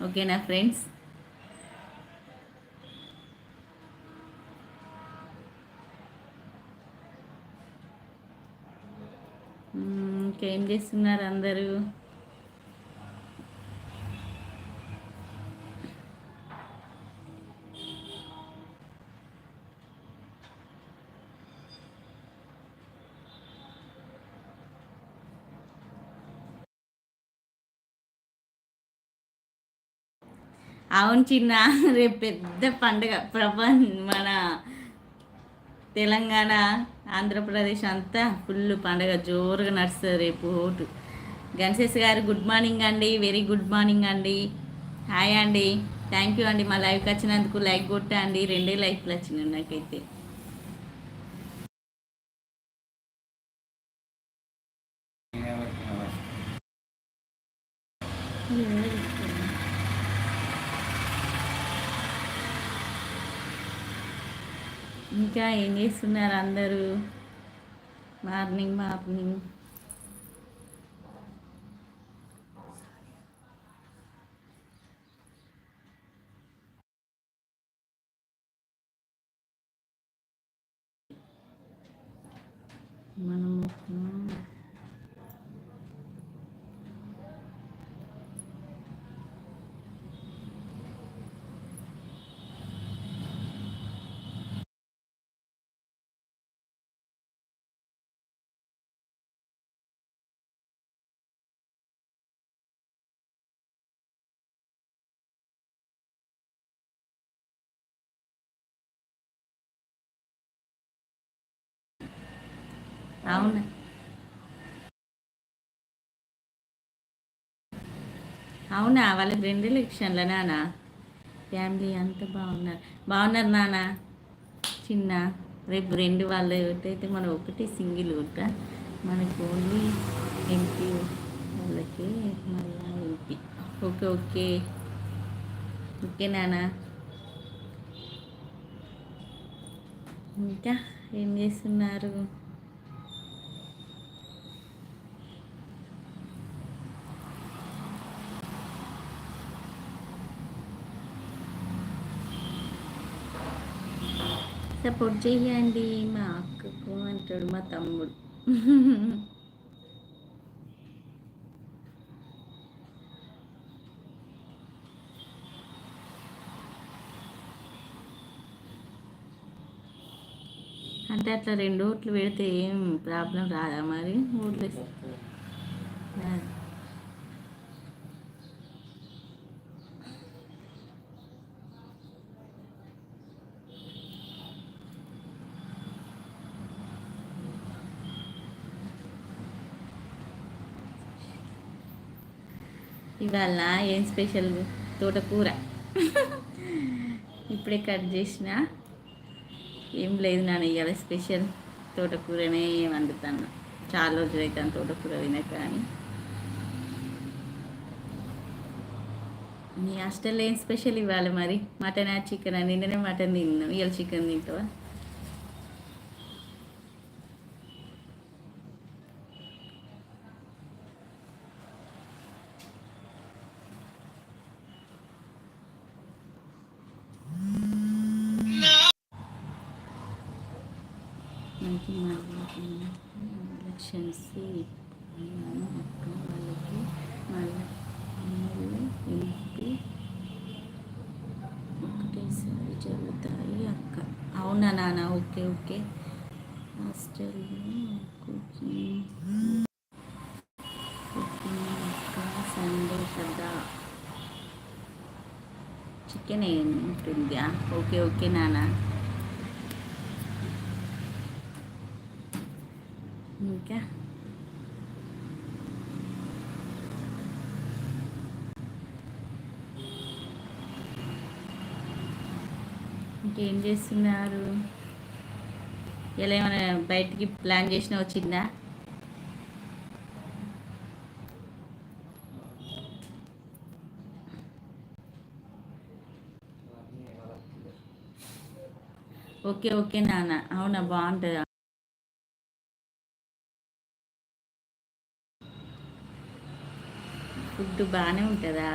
ఓకేనా ఫ్రెండ్స్? ఇంకేం చేస్తున్నారు అందరూ? అవును చిన్న, రేపు పెద్ద పండుగ మన తెలంగాణ, ఆంధ్రప్రదేశ్ అంతా ఫుల్ పండుగ జోరుగా నడుస్తుంది రేపు ఓటు. గణేష్ గారు గుడ్ మార్నింగ్ అండి, వెరీ గుడ్ మార్నింగ్ అండి. హాయ్ అండి, థ్యాంక్ యూ అండి. మా లైవ్కి వచ్చినందుకు లైక్ కొట్టా అండి, 2 లైక్లు వచ్చినాయి నాకైతే. ఇంకా ఏం చేస్తున్నారు అందరూ? మార్నింగ్ మార్నింగ్ మనము అవునా అవునా వాళ్ళకి 2 ఎలక్షన్ల నాన్న? ఫ్యామిలీ అంతా బాగున్నారు, బాగున్నారు నాన్న. చిన్న రేపు 2 వాళ్ళ అయితే మనం ఒకటి సింగిల్ ఓట, మనకు ఓన్లీ ఎంపీ వాళ్ళకి మళ్ళీ ఎంపీ. ఓకే ఓకే ఓకే నాన్న. ఇంకా ఏం చేస్తున్నారు? సపోర్ట్ చేయండి మా అక్కకు అంటాడు మా తమ్ముడు. అంటే అట్లా 2 ఓట్లు పెడితే ఏం ప్రాబ్లం రాదా మరి? ఓట్లు ఇవాళ ఏం స్పెషల్? తోటకూర. ఇప్పుడే కట్ చేసిన. ఏం లేదు నాన్న, ఇవాళ స్పెషల్ తోటకూరనే వండుతాను. చాలా రోజులు అవుతాను తోటకూర తినక. కానీ మీ హాస్టల్లో ఏం స్పెషల్ ఇవ్వాలి మరి? Mutton chicken? నిన్ననే మటన్ తిన్నాను, ఇవాళ చికెన్ తింటావా? మనకి ఎలక్షన్స్ అక్క వాళ్ళకి మళ్ళీ ఎంపీ ఒకటేసారి జరుగుతాయి అక్క. అవునా నాన్న? Okay okay. హాస్టల్లో కుకింగ్ అక్క సండే కదా చికెన్ ఉంటుందా? ఓకే ఓకే నాన్న. ఇంకా ఇంకేం చేస్తున్నారు? ఇలా ఏమైనా బయటికి ప్లాన్ చేసినా వచ్చిందా? ఓకే ఓకే నాన్న. అవునా, బాగుంటుందా? ఫుడ్ బాగానే ఉంటుందా?